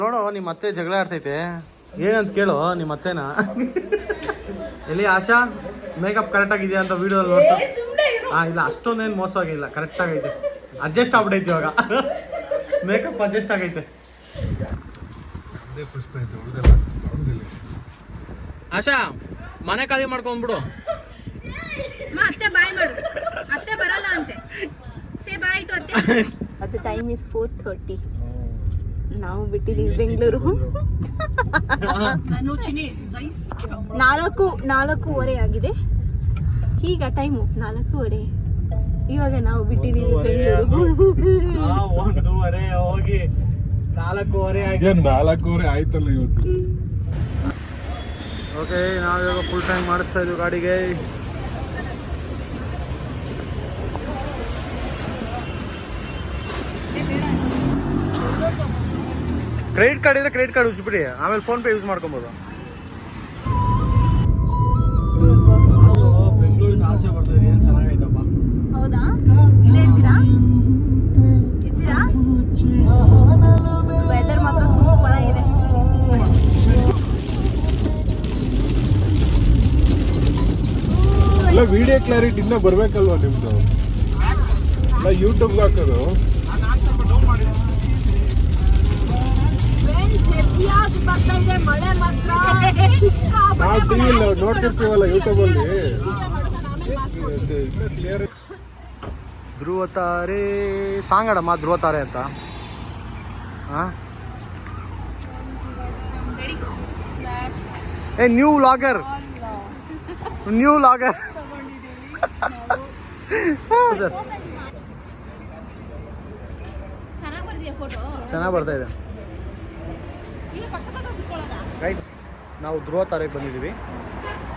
ನೋಡು ನಿಮ್ಮ ಅತ್ತೆ ಜಗಳ ಆಡ್ತೈತೆ ಏನಂತ ಕೇಳು ನಿಮ್ಮ ಅತ್ತೆನ. ಎಲ್ಲಿ ಆಶಾ ಮೇಕಪ್ ಕರೆಕ್ಟ್ ಆಗಿದೆಯಾ ಅಂತ ವಿಡಿಯೋ ನೋಡ್ತು. ಇಲ್ಲ ಅಷ್ಟೊಂದೇನು ಮೋಸ ಆಗಿಲ್ಲ, ಕರೆಕ್ಟ್ ಆಗೈತೆ. ಅಡ್ಜಸ್ಟ್ ಆಗ್ಬಿಟ್ಟೈತಿ ಇವಾಗ, ಮೇಕಪ್ ಅಡ್ಜಸ್ಟ್ ಆಗೈತೆ. ಆಶಾ ಮನೆ ಖಾಲಿ ಮಾಡ್ಕೊಂಡ್ಬಿಡು. ಅತ್ತೆ ಬಾಯ್ ಮಾಡು, ಅತ್ತೆ ಬರಲ್ಲ ಅಂತೆ. ಸೇ ಬಾಯ್ ಟು ಅತ್ತೆ. ಅದು ಟೈಮ್ ಇಸ್ 4:30. ನಾವು ಬಿಟ್ಟಿದ್ದೀವಿ ಬೆಂಗಳೂರು. 4:04 ಆಗಿದೆ ಈಗ ಟೈಮು. 4:15. ಇವಾಗ ನಾವು ಬಿಟ್ಟಿದ್ದೀವಿ ಬೆಂಗಳೂರು. 1:30 ಹೋಗಿ 4:15 ಆಗಿದೆ. 4:15 ಆಯ್ತಲ್ಲ ಇವತ್ತು. ಓಕೆ, ನಾವಿವಾಗ ಫುಲ್ ಟೈಮ್ ಮಾಡಿಸ್ತಾ ಇದ್ವಿ ಗಾಡಿಗೆ. ಕ್ರೆಡಿಟ್ ಕಾರ್ಡ್ ಇದ್ರೆ ಕ್ರೆಡಿಟ್ ಕಾರ್ಡ್ ಉಜ್ಬಿಡಿ, ಆಮೇಲೆ ಫೋನ್ ಪೇ ಯೂಸ್ ಮಾಡ್ಕೊಬೋದು. ಬೆಂಗಳೂರಿಗೆ ಆಸೆ ಬರ್ತದೆ, ಏನು ಚೆನ್ನಾಗೈತಪ್ಪ. ಹೌದಾ? ಇಲ್ಲೇ ಇರ್ತೀರಾ? ವೆದರ್ ಮಾತ್ರ ಸೂಪರ್ ಆಗಿದೆ. ಇಲ್ಲ ವಿಡಿಯೋ ಕ್ಲಾರಿಟಿ ಇನ್ನೂ ಬರ್ಬೇಕಲ್ವಾ ನಿಮ್ದು? ಇಲ್ಲ ಯೂಟ್ಯೂಬ್ಗೆ ಹಾಕೋದು. ನಾವು ಟಿವಿಯಲ್ಲಿ ನೋಡ್ತಿರ್ತೀವಲ್ಲ ಯೂಟ್ಯೂಬಲ್ಲಿ. ಧ್ರುವ ತಾರೆ ಸಾಂಗ್ ಆಡಮ್ಮ, ಧ್ರುವ ತಾರೆ ಅಂತ. ಏ ನ್ಯೂ ವ್ಲಾಗರ್, ನ್ಯೂ ವ್ಲಾಗರ್. ಚೆನ್ನಾಗಿ ಬರ್ತಾ ಇದೆ ಗೈಸ್. ನಾವು ಧ್ರುವ ತಾರೆಗೆ ಬಂದಿದ್ದೀವಿ.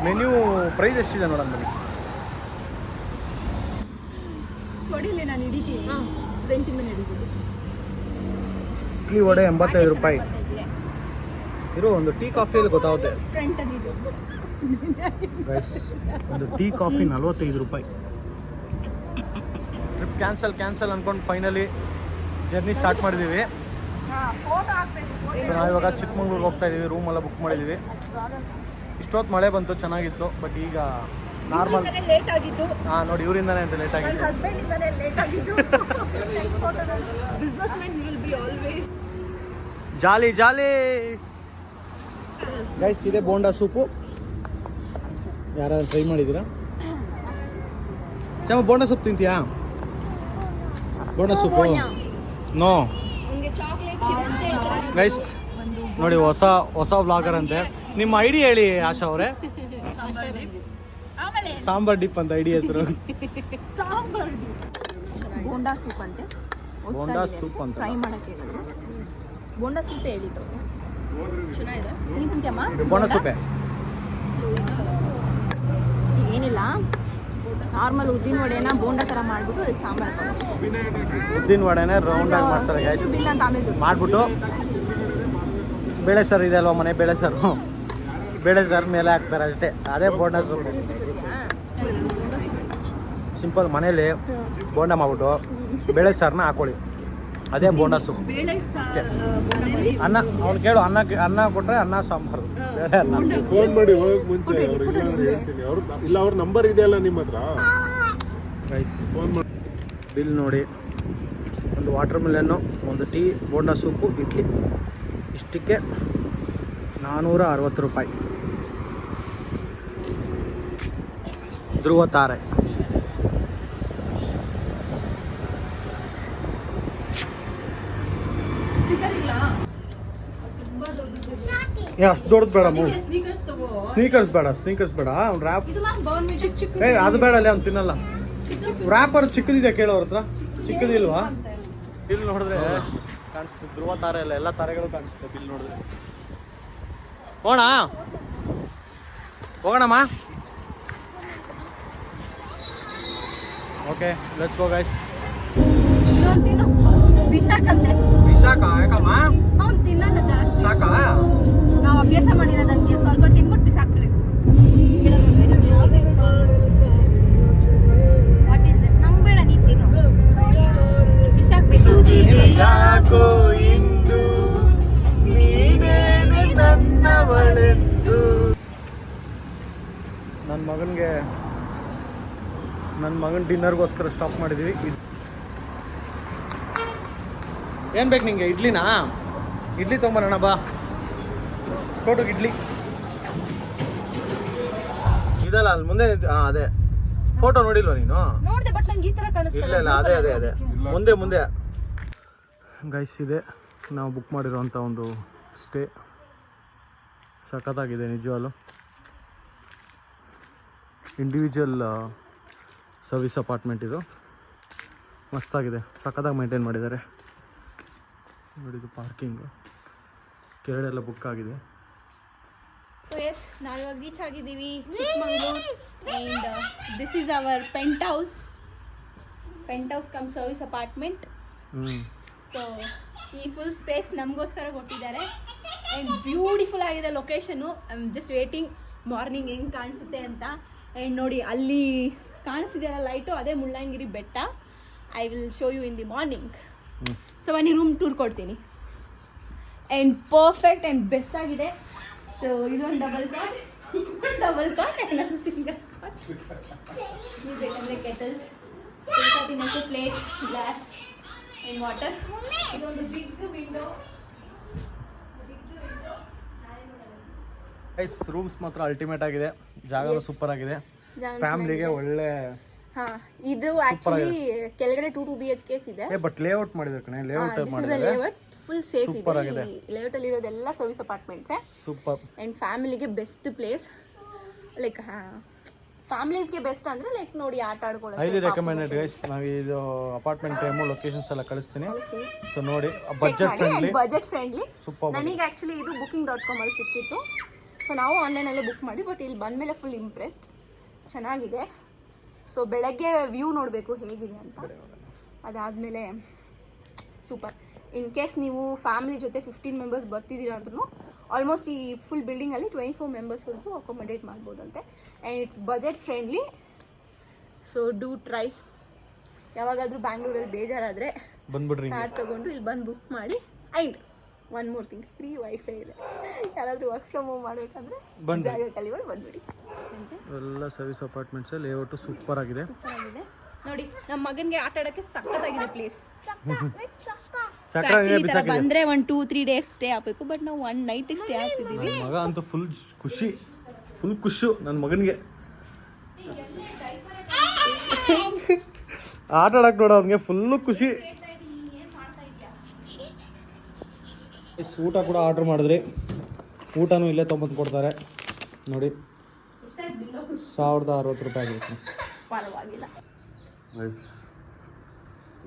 ಮೆನ್ಯೂ ಪ್ರೈಸ್ ಎಷ್ಟಿದೆ ನೋಡೋಣ ಬನ್ನಿ. ಇಡ್ಲಿ ವಡೆ 85 ರೂಪಾಯಿ. ಇರೋ ಒಂದು ಟೀ ಕಾಫಿಯಲ್ಲಿ ಗೊತ್ತಾಗುತ್ತೆ ಗೈಸ್. ಒಂದು ಟೀ ಕಾಫಿ 45 ರೂಪಾಯಿ. ಟ್ರಿಪ್ ಕ್ಯಾನ್ಸಲ್ ಅಂದ್ಕೊಂಡು ಫೈನಲಿ ಜರ್ನಿ ಸ್ಟಾರ್ಟ್ ಮಾಡಿದ್ದೀವಿ. ನಾವಿವಾಗ ಚಿಕ್ಕಮಂಗ್ಳೂರಿಗೆ ಹೋಗ್ತಾ ಇದ್ದೀವಿ. ರೂಮೆಲ್ಲ ಬುಕ್ ಮಾಡಿದ್ದೀವಿ. ಇಷ್ಟೊತ್ತು ಮಳೆ ಬಂತು, ಚೆನ್ನಾಗಿತ್ತು. ಬಟ್ ಈಗ ನಾರ್ಮಲ್. ನೋಡಿ ಇವರಿಂದಾನೆ ಅಂತ ಲೇಟ್ ಆಗಿತ್ತು. Jolly jolly guys. ಇದೆ ಬೋಂಡಾ ಸೂಪು. ಯಾರಾದ್ರೂ ಟ್ರೈ ಮಾಡಿದ್ದೀರಾ? ಚಮ್ಮ ಬೋಂಡಾ ಸೂಪ್ ತಿಂತೀಯಾ? Bonda soup no guys. ನೋಡಿ ಹೊಸ ವ್ಲಾಗರ್ ಅಂತೆ. ನಿಮ್ಮ ಐಡಿ ಹೇಳಿ ಆಶಾ ಅವರೇ. ಸಾಂಬಾರ್ ಡಿಪ್ ಅಂತ ಐಡಿ ಹೆಸರು. ಬೋಂಡಾ ಸೂಪ್ ಅಂತೆ. ಬೋಂಡಾ ಸೂಪ್ ಅಂತ ಟ್ರೈ ಮಾಡಕ್ಕೆ ಹೇಳಿದ್ರು. ಬೋಂಡಾ ಸೂಪೇ ಹೇಳಿದ್ದು. ಚೆನ್ನಾಗಿದೆ. ನೀನು ತಿಂತೀಯಮ್ಮ? ಇದು ಬೋಂಡಾ ಸೂಪೇ. ಏನಿಲ್ಲ, ನಾರ್ಮಲ್ ಉದ್ದಿನ ವಡೆನ ಬೋಂಡಾ ಥರ ಮಾಡಿಬಿಟ್ಟು ಅದಕ್ಕೆ ಸಾಂಬಾರು. ಉದ್ದಿನ ವಡೆನೇ ರೌಂಡ್ ಆಗಿ ಮಾಡ್ತಾರೆ ಗೈಸ್. ಬಿಲ್ ಅಂತ ಆಮೇಲೆ ಮಾಡಿಬಿಟ್ಟು ಬೇಳೆ ಸಾರು ಇದೆ ಅಲ್ವಾ, ಮನೆ ಬೇಳೆ ಸಾರು, ಬೇಳೆ ಸಾರು ಮೇಲೆ ಹಾಕ್ತಾರೆ ಅಷ್ಟೇ. ಅದೇ ಬೋಂಡಾ ಸೂಪು. ಸಿಂಪಲ್ ಮನೇಲಿ ಬೋಂಡಾ ಮಾಡ್ಬಿಟ್ಟು ಬೇಳೆ ಸಾರನ್ನ ಹಾಕೊಳ್ಳಿ, ಅದೇ ಬೋಂಡಾ ಸೂಪ್. ಅನ್ನ ಅವ್ನು ಕೇಳು, ಅನ್ನ ಕೊಟ್ಟರೆ ಅನ್ನ ಸಾಂಬಾರು, ಬೇಳೆ ಅನ್ನ. ಫೋನ್ ಮಾಡಿ ಹೋಗಕ್ಕೆ ಮುಂಚೆ ಅವ್ರು ಇಲ್ಲ ಅಂದ್ರೆ ಹೇಳ್ತೀನಿ. ಇಲ್ಲ ಅವ್ರ ನಂಬರ್ ಇದೆಯಲ್ಲ ನಿಮ್ಮ ಹತ್ರ, ಫೋನ್ ಮಾಡಿ. ಬಿಲ್ ನೋಡಿ, ಒಂದು ವಾಟರ್ ಮೆಲನ್ನು, ಒಂದು ಟೀ, ಬೋಂಡಾ ಸೂಪು, ಇಡ್ಲಿ, ಇಷ್ಟಕ್ಕೆ 460 ರೂಪಾಯಿ. ಧ್ರುವ ತಾರೆ. ಅಷ್ಟು ದೊಡ್ಡದು ಬೇಡ, ಸ್ನೀಕರ್ಸ್ ಬೇಡ. ಅವ್ನು ರ್ಯಾಪ್ ಅದು ಬೇಡ, ಅಲ್ಲಿ ಅವ್ನು ತಿನ್ನಲ್ಲ. ರ್ಯಾಪರ್ ಚಿಕ್ಕದಿದೆ, ಕೇಳೋ ಅವ್ರ ಹತ್ರ. ಚಿಕ್ಕದಿಲ್ವಾ? ಬಿಲ್ ನೋಡಿದ್ರೆ ಕಾಣಿಸುತ್ತೆ. ಧ್ರುವ ತಾರೆ ಅಲ್ಲ, ಎಲ್ಲ ತಾರೆಗಳು ಕಾಣಿಸುತ್ತೆ ಬಿಲ್ ನೋಡಿದ್ರೆ. ಹೋಗೋಣಮ್ಮ. Okay, let's go guys. Vishakha ಯಾಕಮ್ಮ ಸಾಕಾ? ನಾವು ಅಭ್ಯಾಸ ಮಾಡಿರೋದಕ್ಕೆ ಸ್ವಲ್ಪ ತಿನ್ಬಿಟ್ಟು ಬಿಸಾಕ್ತೀವಿ. ನಮ್ಗೆ ಬೇಡ, ನೀನು ತಿನ್ನು. ಬಿಸಾಕ್ಬೇಕು. ನನ್ನ ಮಗನ ಡಿನ್ನರ್ಗೋಸ್ಕರ ಸ್ಟಾಪ್ ಮಾಡಿದ್ದೀವಿ. ಏನು ಬೇಕು ನಿಂಗೆ? ಇಡ್ಲಿನಾ? ಇಡ್ಲಿ ತೊಗೊಂಬರೋಣ ಬಾ. ಫೋಟೋಗೆ ಇಡ್ಲಿ ಇದಲ್ಲ ಅಲ್ಲಿ ಮುಂದೆ. ಅದೇ ಫೋಟೋ ನೋಡಿಲ್ವ ನೀನು? ನೋಡಿದೆ ಬಟ್ ನಂಗೆ ಈ ತರ ಕಾಣಿಸ್ತಾ ಇಲ್ಲ ಅದೇ ಮುಂದೆ ಗೈಸ್ ಇದೆ ನಾವು ಬುಕ್ ಮಾಡಿರೋಂಥ ಒಂದು ಸ್ಟೇ. ಸಖತ್ತಾಗಿದೆ ನಿಜವಾಗ್ಲೂ. ಇಂಡಿವಿಜುವಲ್ ಸರ್ವಿಸ್ ಅಪಾರ್ಟ್ಮೆಂಟ್ ಇದು. ಮಸ್ತಾಗಿದೆ, ಸಖತ್ತಾಗಿ ಮೇಂಟೈನ್ ಮಾಡಿದ್ದಾರೆ. ನೋಡಿದ್ದು ಪಾರ್ಕಿಂಗು ಕೆರಡೆಲ್ಲ ಬುಕ್ ಆಗಿದೆ. ಸೊ ಎಸ್, ನಾವಿವಾಗ ರೀಚ್ ಆಗಿದ್ದೀವಿ Chikmagalur. And this is our paint house come service apartment. So ಈ ಫುಲ್ ಸ್ಪೇಸ್ ನಮಗೋಸ್ಕರ ಕೊಟ್ಟಿದ್ದಾರೆ. ಆ್ಯಂಡ್ ಬ್ಯೂಟಿಫುಲ್ ಆಗಿದೆ location. I am just waiting morning ಹೆಂಗೆ ಕಾಣಿಸುತ್ತೆ ಅಂತ. ಆ್ಯಂಡ್ ನೋಡಿ ಅಲ್ಲಿ ಕಾಣಿಸ್ತಿದೆಯಲ್ಲ ಲೈಟು, ಅದೇ ಮುಳ್ಳಂಗಿರಿ ಬೆಟ್ಟ. I will show you in the morning. So ಬನ್ನಿ ರೂಮ್ ಟೂರ್ ಕೊಡ್ತೀನಿ. ಆ್ಯಂಡ್ ಪರ್ಫೆಕ್ಟ್ ಆ್ಯಂಡ್ ಬೆಸ್ಟ್ ಆಗಿದೆ. ಸೊ ಇದೊಂದು double cot and single cot. ನೀವು ಬೇಕಂದರೆ ಕೆಟಲ್ಸ್, ತಿನ್ನೋಕ್ಕೆ ಪ್ಲೇಟ್ಸ್, ಗ್ಲಾಸ್ ಆ್ಯಂಡ್ ವಾಟರ್. ಇದೊಂದು ಬಿಗ್ ವಿಂಡೋ. ರೂಮ್ಸ್ ಮಾತ್ರ ಅಲ್ಟಿಮೇಟ್ ಆಗಿದೆ. ಜಾಗ ಸೂಪರ್ ಆಗಿದೆ. ಫ್ಯಾಮಿಲಿಗೆ ಒಳ್ಳೆ. ಇದು ಆಕ್ಚುಲಿ ಕೆಳಗಡೆ 2 BHK ಇದೆ. ಬಟ್ ಲೇಔಟ್ ಮಾಡಿದ್ರು ಕಣೆ. ಲೇಔಟ್ ಫುಲ್ ಸೇಫ್ ಇದೆ. ಲೇಔಟ್ ಅಲ್ಲಿ ಇರೋದೆಲ್ಲ ಸರ್ವಿಸ್ ಅಪಾರ್ಟ್ಮೆಂಟ್ಸ್. ಸೂಪರ್. ಅಂಡ್ ಫ್ಯಾಮಿಲಿಗೆ ಬೆಸ್ಟ್ ಪ್ಲೇಸ್. ಲೈಕ್ ಫ್ಯಾಮಿಲೀಸ್ಗೆ ಬೆಸ್ಟ್ ಅಂದ್ರೆ ಲೈಕ್ ನೋಡಿ ಆಟ ಆಡ್ಕೊಳ್ಳೋಕೆ ಹೈಲಿ ರೆಕಮೆಂಡೆಡ್ ಗೈಸ್. ನಾವು ಇದು ಅಪಾರ್ಟ್ಮೆಂಟ್ ಟೈಮು ಲೊಕೇಶನ್ಸ್ ಎಲ್ಲ ಕಳಿಸ್ತೀನಿ. ಸೊ ನೋಡಿ, ಬಜೆಟ್ ಫ್ರೆಂಡ್ಲಿ. ಸೂಪರ್. ನನಗೆ ಆಕ್ಚುಲಿ ಇದು booking.com ಅಲ್ಲಿ ಸಿಕ್ಕಿತ್ತು. ಸೊ ನಾವು ಆನ್ಲೈನಲ್ಲೇ ಬುಕ್ ಮಾಡಿ, ಬಟ್ ಇಲ್ಲಿ ಬಂದಮೇಲೆ ಫುಲ್ ಇಂಪ್ರೆಸ್ಡ್. ಚೆನ್ನಾಗಿದೆ. ಸೊ ಬೆಳಗ್ಗೆ ವ್ಯೂ ನೋಡಬೇಕು ಹೇಗಿದೆ ಅಂತ. ಅದಾದಮೇಲೆ ಸೂಪರ್. ಇನ್ ಕೇಸ್ ನೀವು ಫ್ಯಾಮಿಲಿ ಜೊತೆ 15 ಮೆಂಬರ್ಸ್ ಬರ್ತಿದ್ದೀರಾ ಅಂದ್ರೂ ಆಲ್ಮೋಸ್ಟ್ ಈ ಫುಲ್ ಬಿಲ್ಡಿಂಗಲ್ಲಿ 24 ಮೆಂಬರ್ಸ್ವರೆಗೂ ಅಕೊಮಡೇಟ್ ಮಾಡ್ಬೋದಂತೆ. And it's budget friendly. So do try. ಯಾವಾಗಾದರೂ ಬ್ಯಾಂಗ್ಳೂರಲ್ಲಿ ಬೇಜಾರಾದರೆ ಬಂದ್ಬಿಡ್ರಿ, ಕಾರ್ ತೊಗೊಂಡು ಇಲ್ಲಿ ಬಂದು ಬುಕ್ ಮಾಡಿ. And one more thing, free wifi ಇದೆ. ಯಾರಾದರೂ ವರ್ಕ್ ಫ್ರಮ್ ಹೋಮ್ ಮಾಡಬೇಕಂದ್ರೆ ಜಾಗ ಕಲಿಗಳು ಬಂದ್ಬಿಡಿ. ಎಲ್ಲ ಸರ್ವಿಸ್ ಅಪಾರ್ಟ್ಮೆಂಟ್ಸ್ ಲೇಔಟ್ ಸೂಪರ್ ಆಗಿದೆ. ನೋಡಿ, ನಮ್ಮ ಮಗನಿಗೆ ಆಟ ಆಡೋಕ್ಕೆ ಸಖತ್ತಾಗಿದೆ ಪ್ಲೇಸ್. ಬಂದ್ರೆ 1-2-3 ಡೇಸ್ ಸ್ಟೇ ಆಗಬೇಕು. ಬಟ್ ನಾವು 1 ನೈಟ್ ಸ್ಟೇ ಆಗ್ತಿದ್ದೀವಿ. ಮಗ ಅಂತೂ ಫುಲ್ ಖುಷು ನನ್ನ ಮಗನಿಗೆ. ಆಟ ಆಡಕ್ ನೋಡ ಅವ್ನಿಗೆ ಫುಲ್ಲು ಖುಷಿ. ಊಟ ಕೂಡ ಆರ್ಡ್ರ್ ಮಾಡಿದ್ರಿ. ಊಟನೂ ಇಲ್ಲೇ ತೊಗೊಂಬಂದು ಕೊಡ್ತಾರೆ ನೋಡಿ. 1060 ರೂಪಾಯಿ ಆಗಿರುತ್ತೆ. ಪರವಾಗಿಲ್ಲ.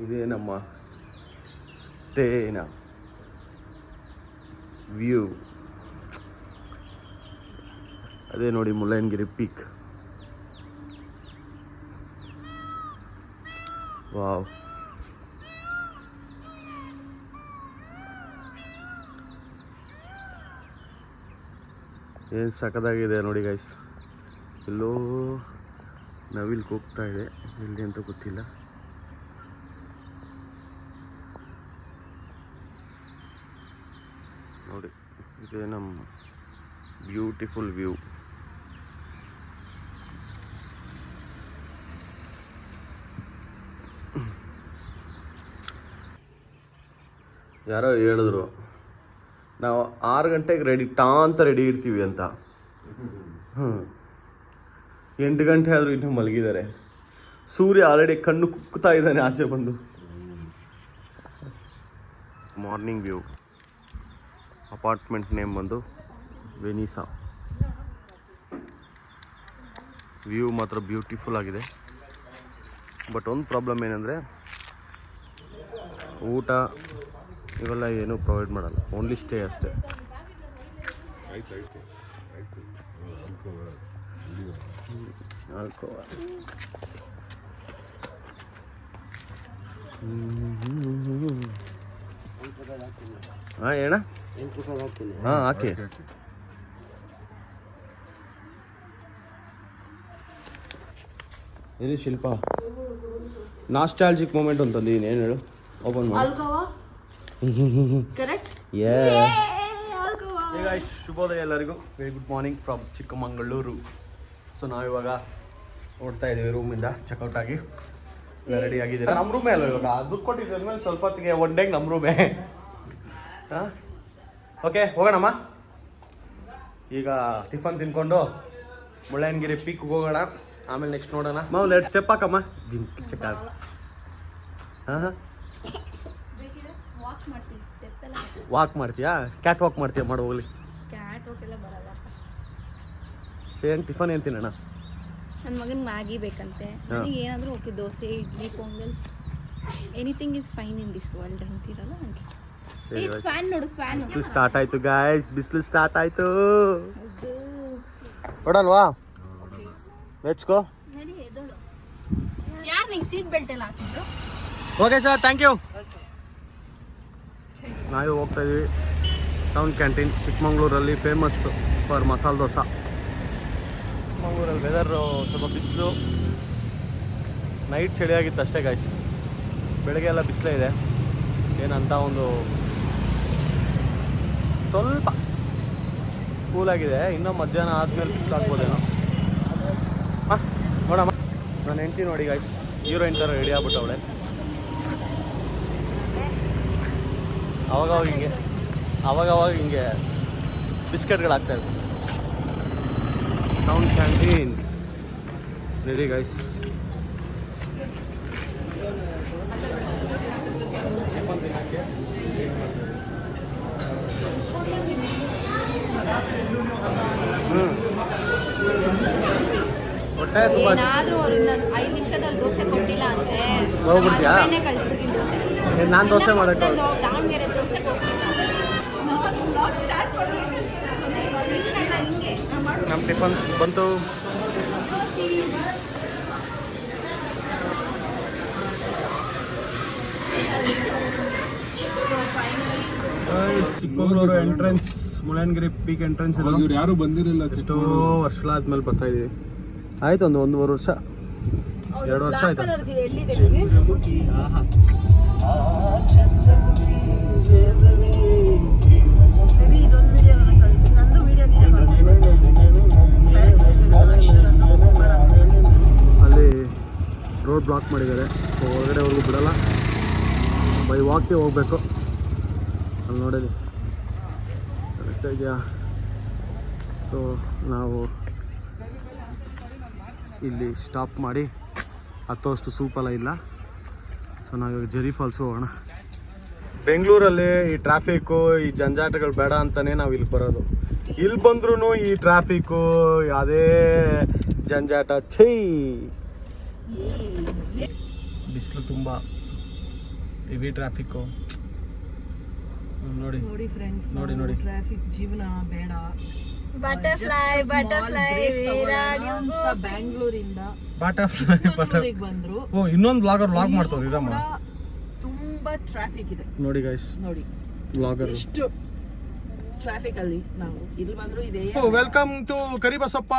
ಇದೇ ನಮ್ಮ ಸ್ಟೇನ ವ್ಯೂ. ಅದೇ ನೋಡಿ ಮುಳ್ಳಯ್ಯನಗಿರಿ ಪೀಕ್. ವಾವ್. ಏನು ಸಖತ್ತಾಗಿದೆ ನೋಡಿ ಗೈಸ್. ಎಲ್ಲೋ ನವಿಲ್ ಹೋಗ್ತಾ ಇದೆ, ಎಲ್ಲಿ ಅಂತ ಗೊತ್ತಿಲ್ಲ. ನೋಡಿ, ಇದೇ ನಮ್ಮ ಬ್ಯೂಟಿಫುಲ್ ವ್ಯೂ. ಯಾರೋ ಹೇಳಿದ್ರು ನಾವು 6 ಗಂಟೆಗೆ ರೆಡಿ ಇರ್ತೀವಿ ಅಂತ. 8 ಗಂಟೆ ಆದರೂ ಇನ್ನೂ ಮಲಗಿದ್ದಾರೆ. ಸೂರ್ಯ ಆಲ್ರೆಡಿ ಕಣ್ಣು ಕುಕ್ತಾ ಇದ್ದಾನೆ ಆಚೆ ಬಂದು. Morning view. ಅಪಾರ್ಟ್ಮೆಂಟ್ ನೇಮ್ ಬಂದು ವೆನಿಸಾ. ವ್ಯೂ ಮಾತ್ರ ಬ್ಯೂಟಿಫುಲ್ ಆಗಿದೆ. ಬಟ್ ಒಂದು ಪ್ರಾಬ್ಲಮ್ ಏನಂದರೆ ಊಟ ಇವೆಲ್ಲ ಏನೂ ಪ್ರೊವೈಡ್ ಮಾಡಲ್ಲ, ಓನ್ಲಿ ಸ್ಟೇ ಅಷ್ಟೇ. ಆಲ್ಕೋವಾ. ಹಾಂ ಏಣ? ಹಾಂ ಹಾಕಿ. ಎಲ್ಲಿ ಶಿಲ್ಪ ನಾಸ್ಟಾಲ್ಜಿಕ್ ಮೂಮೆಂಟ್ ಅಂತಂದು ಏನು ಹೇಳು? ಓಪನ್ ಮಾಡಿ. ಶುಭೋದಯ ಎಲ್ಲರಿಗೂ. Very good morning from Chikkamagaluru. So ನಾವಿವಾಗ ಹೊಡ್ತಾ ಇದ್ದೀವಿ ರೂಮಿಂದ ಚೆಕ್ಔಟ್ ಆಗಿ ಎಲ್ಲ ರೆಡಿ ಆಗಿದ್ದೀರಾ ನಮ್ಮ ರೂಮೇ ಅಲ್ಲ ಇವಾಗ ದುಡ್ಡು ಕೊಟ್ಟಿದ್ದ ಮೇಲೆ ಸ್ವಲ್ಪ ಹೊತ್ತಿಗೆ ಒನ್ ಡೇಗೆ ನಮ್ಮ ರೂಮೇ ಹಾಂ ಓಕೆ ಹೋಗೋಣಮ್ಮ ಈಗ ಟಿಫನ್ ತಿನ್ಕೊಂಡು ಮುಳ್ಳಯ್ಯನಗಿರಿ ಪೀಕ್ಗೆ ಹೋಗೋಣ ಆಮೇಲೆ ನೆಕ್ಸ್ಟ್ ನೋಡೋಣ ಮಾವು 2 ಸ್ಟೆಪ್ ಹಾಕಮ್ಮ ಚೆಕ್ ಹಾಂ ಹಾಂ ವಾಕ್ ಮಾಡ್ತೀಯಾ ಕ್ಯಾಟ್ ವಾಕ್ ಮಾಡ್ತೀಯಾ ಮಾಡೋ ಹೋಗ್ಲಿ ಸೇಮ್ ಟಿಫನ್ ಏನು ತಿನ್ನೋಣ ನನ್ನ ಮಗನ ಮ್ಯಾಗಿ ಬೇಕಂತೆ ನನಗೆ ಏನಾದರೂ okay dosa idli pongal anything is fine in this world ಅಂತೀರಲ್ಲ ಹಂಗೆ ಸ್ವ್ಯಾನ್ ನೋಡು ಸ್ವ್ಯಾನ್ ಸ್ಟಾರ್ಟ್ ಆಯ್ತು ಗಾಯ್ಸ್ ಬಿಸಿಲು ಸ್ಟಾರ್ಟ್ ಆಯ್ತು ನೋಡಲ್ವಾ ವೆಚ್ಕೋ ಯಾರು ನಿಂಗೆ ಸೀಟ್ ಬೆಲ್ಟ್ ಎಲ್ಲ ಹಾಕಿದ್ರು ಓಕೆ ಸರ್ ಥ್ಯಾಂಕ್ ಯು ನಾವು ಹೋಗ್ತಾ ಇದೀವಿ ಟೌನ್ ಕ್ಯಾಂಟೀನ್ ಚಿಕ್ಕಮಂಗ್ಳೂರಲ್ಲಿ ಫೇಮಸ್ ಫಾರ್ ಮಸಾಲೆ ದೋಸೆ ಚಿಕ್ಕಮಂಗ್ಳೂರಲ್ಲಿ ವೆದರು ಸ್ವಲ್ಪ ಬಿಸಿಲು ನೈಟ್ ಚಳಿಯಾಗಿತ್ತು ಅಷ್ಟೇ ಗಾಯ್ಸ್ ಬೆಳಗ್ಗೆ ಎಲ್ಲ ಬಿಸಿಲೇ ಇದೆ ಏನಂತ ಒಂದು ಸ್ವಲ್ಪ ಕೂಲಾಗಿದೆ ಇನ್ನೂ ಮಧ್ಯಾಹ್ನ ಆದಮೇಲೆ ಬಿಸಿಲು ಆಗ್ಬೋದೇನೋ ಹಾಂ ನೋಡಮ್ಮ ನಾನು ಹೆಂಡ್ತಿ ನೋಡಿ ಗಾಯ್ಸ್ ಹೀರೋಯಿನ್ ಥರ ರೆಡಿ ಆಗ್ಬಿಟ್ಟವಳೆ ಅವಾಗವಾಗ ಹಿಂಗೆ ಬಿಸ್ಕೆಟ್ಗಳಾಗ್ತಾ ಇರ್ತವೆ ಟೌನ್ ಕ್ಯಾಂಟೀನ್ ರೆಡಿ ಗೈಸ್ ಹೊಟ್ಟೆ ತುಂಬ ಏನಾದರೂ ಅವ್ರು ಇನ್ನೊಂದು 5 ನಿಮಿಷದಲ್ಲಿ ದೋಸೆ ಕೊಟ್ಟಿಲ್ಲ ಅಂದರೆ ಹೋಗ್ಬಿಡ್ತೀಯಾ ಕಳಿಸ್ಬಿಡ್ತೀನಿ ದೋಸೆ ನಾನು ದೋಸೆ ಮಾಡೋಕ್ಕೆ ದಾವಣಗೆರೆ ದೋಸೆಗೆ ನಮ್ಮ ಟಿಫನ್ ಬಂತು Chikkamagaluru entrance Mullayanagiri peak entrance ಇವ್ರು ಯಾರು ಬಂದಿರಲಿಲ್ಲ ಎಷ್ಟೋ ವರ್ಷಗಳಾದ್ಮೇಲೆ ಬರ್ತಾ ಇದೀವಿ ಆಯ್ತು ಒಂದು 1.5 ವರ್ಷ 2 ವರ್ಷ ಆಯ್ತು ಅಲ್ಲಿ ರೋಡ್ ಬ್ಲಾಕ್ ಮಾಡಿದ್ದಾರೆ ಹೊರಗಡೆವರೆಗೂ ಬಿಡಲ್ಲ ಬೈ ವಾಕ್ಗೆ ಹೋಗ್ಬೇಕು ಅಲ್ಲಿ ನೋಡಿದ್ವಿ ರಸ್ತೆ ಇದೆಯಾ ಸೊ ನಾವು ಇಲ್ಲಿ ಸ್ಟಾಪ್ ಮಾಡಿ ಹತ್ತೋಷ್ಟು ಸೂಪೆಲ್ಲ ಇಲ್ಲ ಸೊ ನಾವಿವಾಗ ಜರಿ ಫಾಲ್ಸು ಹೋಗೋಣ ಬೆಂಗಳೂರಲ್ಲಿ ಈ ಟ್ರಾಫಿಕ್ಕು ಈ ಜಂಜಾಟಗಳು ಬೇಡ ಅಂತಲೇ ನಾವು ಇಲ್ಲಿ ಬರೋದು ಇಲ್ಲಿ ಬಂದ್ರೂ ಈ ಟ್ರಾಫಿಕ್ಕು ಯಾವುದೇ ಜಂಜಾಟ ಛೈ ಬಿಸಿಲು ತುಂಬ ಹೆವಿ ಟ್ರಾಫಿಕ್ಕು ನೋಡಿ ನೋಡಿ ಫ್ರೆಂಡ್ಸ್ ನೋಡಿ ಟ್ರಾಫಿಕ್ ಜೀವನ ಬೇಡ ಬಟರ್ಫ್ಲೈ ಬ್ಯಾಂಗ್ಳೂರಿಂದ ಬಟರ್ಫ್ಲೈ ಬಂದ್ರು ಓ ಇನ್ನೊಂದು ಬ್ಲಾಗರ್ ವ್ಲಾಗ್ ಮಾಡ್ತಾವ್ರಿ ಇರಮ್ಮ ತುಂಬಾ ಟ್ರಾಫಿಕ್ ಇದೆ ನೋಡಿ ಗೈಸ್ ನೋಡಿ ಬ್ಲಾಗರ್ ಎಷ್ಟು ಟ್ರಾಫಿಕ್ ಅಲ್ಲಿ ನಾವು ಇಲ್ಲಿ ಬಂದ್ರು ಇದೆ welcome to Karibasappa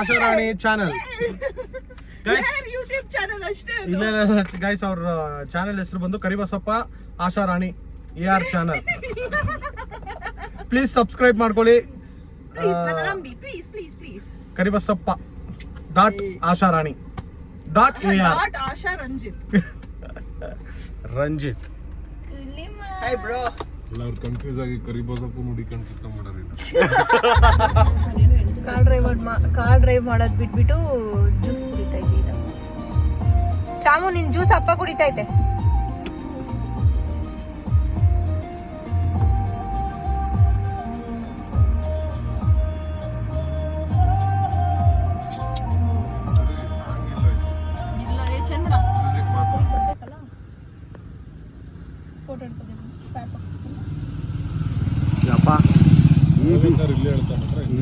Asharani channel guys YouTube channel ಅಷ್ಟೇ ಇಲ್ಲ ಗೈಸ್ ಅವ್ರ ಚಾನೆಲ್ ಹೆಸರು ಬಂದು Karibasappa Asharani AR channel please subscribe ಮಾಡ್ಕೊಳ್ಳಿ please Karibasappa .Asharani .AR Asha Ranjith Ranjith hi bro ಅವ್ರು ಕನ್ಫ್ಯೂಸ್ ಆಗಿ ಕರಿಬಸಪ್ಪ ಹುಡಿಕೊಂಡು ಚಿಕ್ಕ ಮಾಡೋರಿ ಕಾರ್ ಡ್ರೈವ್ ಮಾಡೋದು ಬಿಟ್ಬಿಟ್ಟು ಜ್ಯೂಸ್ ಕುಡಿತಾ ಇದ್ದೀರ ಚಾಮು ನಿನ್ ಜ್ಯೂಸ್ ಅಪ್ಪ ಕುಡಿತಾ ಐತೆ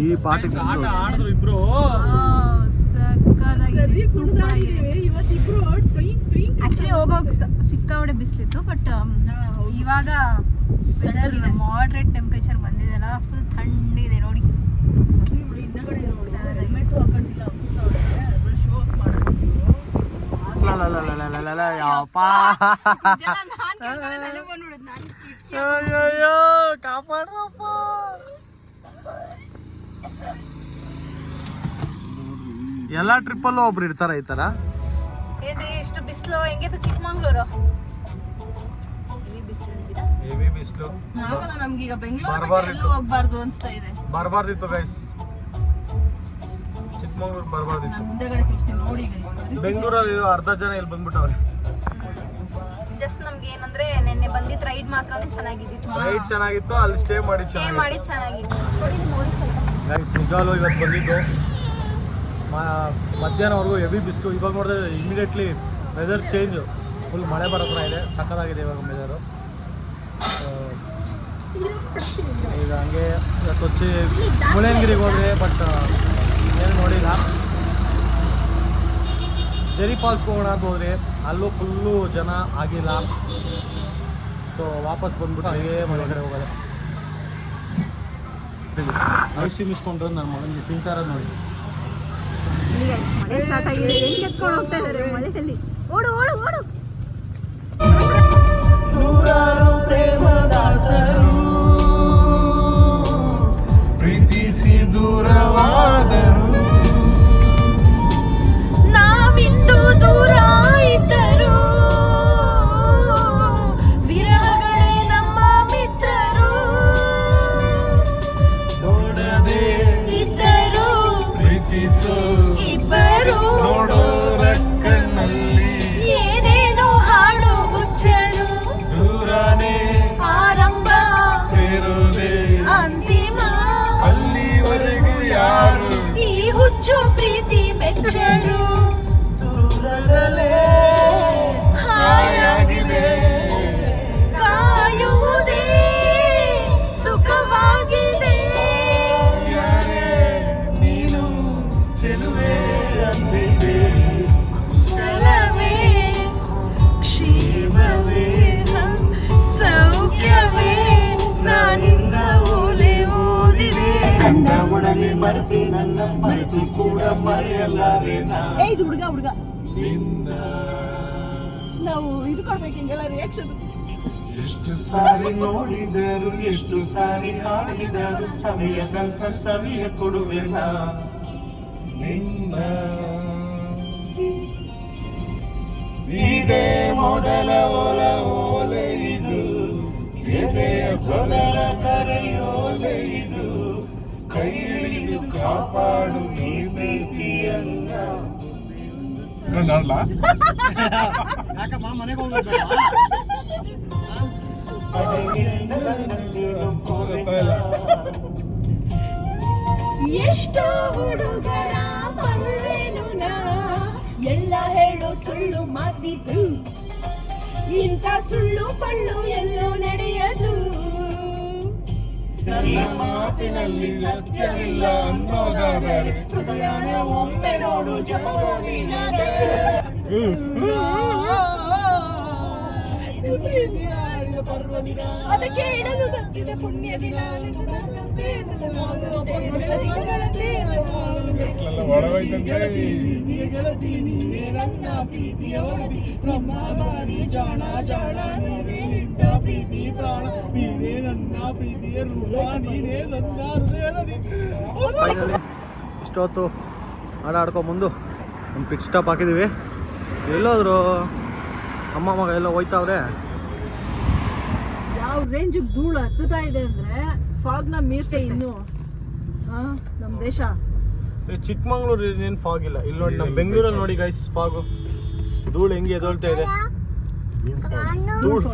ಈ ಪಾರ್ಟಿ ಇಬ್ರು ಆಕ್ಚುಲಿ ಹೋಗೋಗ ಸಿಕ್ಕಾಬಡೆ ಬಿಸಿಲಿತ್ತು ಬಟ್ ಇವಾಗ ವೆದರ್ ಮಾಡರೇಟ್ ಟೆಂಪ್ರೇಚರ್ ಬಂದಿದೆಲ್ಲ ಫುಲ್ ಥಂಡಿದೆ ನೋಡಿ ಅಯ್ಯೋ ಕಾಪಾಡ್ರಪ್ಪ ಎಲ್ಲಾ ಟ್ರಿಪ್ಪಲ್ಲೂ ಒಬ್ರು ಇರ್ತಾರ ಈ ತರ. ಏನ್ರಿ ಇಷ್ಟು ಬಿಸಿಲು ಹೆಂಗಿತ್ತು ಚಿಕ್ಕಮಂಗ್ಳೂರು? ಹೆವಿ ಬಿಸಿಲು. ನಮ್ಗೀಗ ಬರ್ಬಾರ್ದಿತ್ತು. ಹೋಗ್ಬಾರ್ದು ಅನ್ಸ್ತಾ ಇದೆ. ಬರ್ಬಾರ್ದಿತ್ತು ಗೈಸ್, ಚಿಕ್ಕಮಂಗ್ಳೂರ್ ಬರ್ಬಾರ್ದಿತ್ತು. ಮುಂದೆಗಡೆ ತೋರಿಸ್ತೀನಿ ನೋಡಿ guys. ಬೆಂಗಳೂರಲ್ಲಿ ಅರ್ಧ ಜನ ಇಲ್ಲಿ ಬಂದ್ಬಿಟ್ಟವ್ರೆ. ಜಸ್ಟ್ ನಮ್ಗೆ ಏನಂದ್ರೆ ನಿನ್ನೆ ಬಂದಿದ್ ರೈಡ್ ಮಾತ್ರ ಚೆನ್ನಾಗಿತ್ತು. ರೈಡ್ ಚೆನ್ನಾಗಿತ್ತು, ಅಲ್ಲಿ ಸ್ಟೇ ಮಾಡಿ ಚೆನ್ನಾಗಿತ್ತು. ಗೈಸ್ ನಿಜವಾಗ್ಲೂ ಇವತ್ತು ಬಂದಿದ್ದು ಮಧ್ಯಾಹ್ನವರೆಗೂ ಹೆವಿ ಬಿಸಿಲು. ಇವಾಗ ನೋಡಿದ್ರೆ ಇಮಿಡಿಯೇಟ್ಲಿ ವೆದರ್ ಚೇಂಜ್, ಫುಲ್ ಮಳೆ ಬರೋ ಥರ ಇದೆ. ಸಕ್ಕತ್ತಾಗಿದೆ ಇವಾಗ ವೆದರು. ಈಗ ಹಂಗೆ ಇವತ್ತು వచ్చి ಮುಳ್ಳಯ್ಯನಗಿರಿಗೆ ಹೋದ್ರೆ ಬಟ್ ಏನು ನೋಡಿಲ್ಲ. ಜೆರಿ ಫಾಲ್ಸ್ಗೆ ಹೋಗೋಣ ಅಂತ ಹೋದ್ರೆ ಅಲ್ಲೂ ಫುಲ್ಲು ಜನ ಆಗಿಲ್ಲ. ಸೊ ವಾಪಸ್ ಬಂದ್ಬಿಟ್ಟು ಹಾಗೆ ಮನೆ ಕಡೆ ಹೋಗೋದೆ. ಐಸ್ ಕ್ರೀಮ್ ಇಸ್ಕೊಂಡ್ರೆ ನನ್ನ ಮಗನಿಗೆ ತಿಂತಾರ ನೋಡಿ. ಮಳೆ ಸ್ಟಾರ್ಟ್ ಆಗಿದೆ, ಹೆಂಗೆ ಎತ್ಕೊಂಡು ಹೋಗ್ತಾ ಇದ್ದಾರೆ ಮಳೆಯಲ್ಲಿ. ಓಡು ಓಡು ಓಡು. ನೂರಾರು ಪ್ರೇಮದಾಸರು ಪ್ರೀತಿಸಿ ದೂರವಾದರು, ನಾವಿಂದು ದೂರ ಇದ್ದರು, ವಿರಹಗಳೇ ನಮ್ಮ ಮಿತ್ರರು, ನೋಡದೆ ಇದ್ದರು ಪ್ರೀತಿಸೋ ಇಬ್ಬರು, ನೋಡೋರ ಕಣ್ಣಲ್ಲಿ ಏನೇನೋ ಹಾಡು ಹುಚ್ಚರು, ದೂರನೇ ಆರಂಭ ಸೇರೋದೆ ಅಂತಿಮ, ಅಲ್ಲಿವರೆಗೂ ಯಾರು ಈ ಹುಚ್ಚು ಪ್ರೀತಿ ಮೆಚ್ಚರು, ದೂರದಲ್ಲೇ ಹಾಯಾಗಿದೆ ಕಾಯುವುದೇ ಸುಖವಾಗಿದೆ. ಯಾರೇ ನೀನು ಚೆಲುವೆ ಅಂದಿದೆ, ಕುಶಲವೇ ಕ್ಷೇಮವೇ ಸೌಖ್ಯವೇ ನಾನಿಂದ ಓಲೆ ಓದಿದೆ. ಒಡನೆ ಮರೆತಿ ನನ್ನ ಮರೆತು ಕೂಡ ಮರೆಯಲಾರೆ ಇದು ಹುಡುಗ ನಿನ್ನ. ನಾವು ಇದು ಕೊಡ್ಬೇಕು ಹಿಂಗೆಲ್ಲ ರಿಯಾಕ್ಷನ್. ಎಷ್ಟು ಸಾರಿ ನೋಡಿದರು, ಎಷ್ಟು ಸಾರಿ ಹಾಡಿದರು, ಸಮಯದಂತ ಸಮಯ ಕೊಡುವೆನ ನಿನ್ನ. ಇದೇ ಮೊದಲ ಒಲ ಓಲೆ ಇದು, ಎದೆಯ ಮೊದಲ ಕರೆಯೋಲೆ ಇದು, ಕೈ ಹಿಡಿದು ಕಾಪಾಡು ಈ ಪ್ರೀತಿಯನ್ನ. ಯಾಕಮ್ಮ ಮನೆಗೆ ಹೋಗ್ಬೇಕು? ಎಷ್ಟೋ ಹುಡುಗರ ಬಲ್ಲೆನು ನಾ, ಎಲ್ಲ ಹೇಳೋ ಸುಳ್ಳು ಮಾತಿದ್ದು, ಇಂಥ ಸುಳ್ಳು ಪಳ್ಳು ಎಲ್ಲೋ ನಡೆಯದು. ನನ್ನ ಮಾತಿನಲ್ಲಿ ಸತ್ಯವಿಲ್ಲ ಅನ್ನೋದಾದರೆ ಹೃದಯನ ಒಮ್ಮೆ ನೋಡು ಜಪವಾಗಿ ಅದಕ್ಕೆ ಇಡಲು ತಪ್ಪಿದ ಪುಣ್ಯ ದಿನ ನನ್ನ ಪ್ರೀತಿಯ ವರದಿ, ನಮ್ಮ ಬಾರಿ ಜಾಣ ಜಾಣ ನೀವೇ ನಿಂಡ ಪ್ರೀತಿ ಪ್ರಾಣ, ನೀವೇ ನನ್ನ ಪ್ರೀತಿಯ ರೂಪ, ನೀನೇ ನನ್ನ ಹೃದಯದಲ್ಲಿ. ಇಷ್ಟೊತ್ತು ಆಡ್ಕೊಂಬಂದು ಒಂದು ಪಿಕ್ ಸ್ಟಾಪ್ ಹಾಕಿದ್ದೀವಿ. ಎಲ್ಲೋದ್ರು ಅಮ್ಮ ಮಗ ಎಲ್ಲ ಹೋಯ್ತಾವ್ರೆ. ಯಾವ ರೇಂಜ್ ಧೂಳು ಹತ್ತುತ್ತಾ ಇದೆ ಅಂದ್ರೆ ಫಾಗ್ನ ಮೀರ್ಸೆ ಇನ್ನು ನಮ್ಮ ದೇಶ. ಚಿಕ್ಕಮಂಗ್ಳೂರು ಏನು ಫಾಗ್ ಇಲ್ಲ. ಇಲ್ಲಿ ನೋಡಿ ನಮ್ಮ ಬೆಂಗಳೂರಲ್ಲಿ ನೋಡಿ ಗೈಸ್ ಫಾಗು, ಧೂಳು ಹೆಂಗೆ ಎದೊಳ್ತಾ ಇದೆ. ಧೂಳು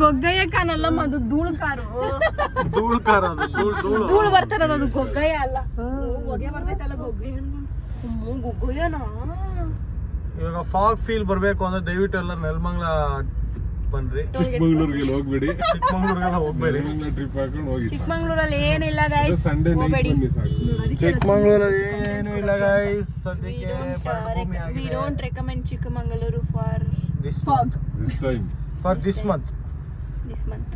ಗೊಗ್ಗಯ್ಯ ಕಾನಲ್ಲ, ಅದು ಧೂಳು ಕಾರು. ಧೂಳು ಕಾರ, ಅದು ಧೂಳು ಧೂಳು ಬರ್ತಾರದು, ಅದು ಗೊಗ್ಗಯ್ಯ ಅಲ್ಲ. ಹೊಗೆ ಬರ್ತೈತಲ್ಲ ಗೊಗ್ಗಯ್ಯ. ಗೊಗ್ಗಯ್ಯನಾ? ಇವಾಗ ಫಾಗ್ ಫೀಲ್ ಬರಬೇಕು ಅಂದ್ರೆ ದಯವಿಟ್ಟು ಎಲ್ಲ ನೆಲಮಂಗಲ ಬನ್ರಿ. ಚಿಕ್ಕಮಂಗ್ಳೂರ್ಗೆ ಹೋಗ್ಬೇಡಿ, ಚಿಕ್ಕಮಂಗ್ಳೂರಿಗೆಲ್ಲ ಹೋಗ್ಬೇಡಿ. ಟ್ರಿಪ್ ಹಾಕೊಂಡು ಹೋಗಿ. ಚಿಕ್ಕಮಂಗ್ಳೂರಲ್ಲಿ ಏನಿಲ್ಲ ಗೈಸ್, ಸಂಡೇ ನೈಟ್ ಹೋಗ್ಬೇಡಿ. ಬನ್ನಿ ಸಾಕು. ಚಿಕ್ಕಮಂಗ್ಳೂರಲ್ಲಿ ಏನು ಇಲ್ಲ ಗೈಸ್ ಸದ್ಯಕ್ಕೆ. We don't recommend Chikmagaluru for this fog This time. for this month. this month.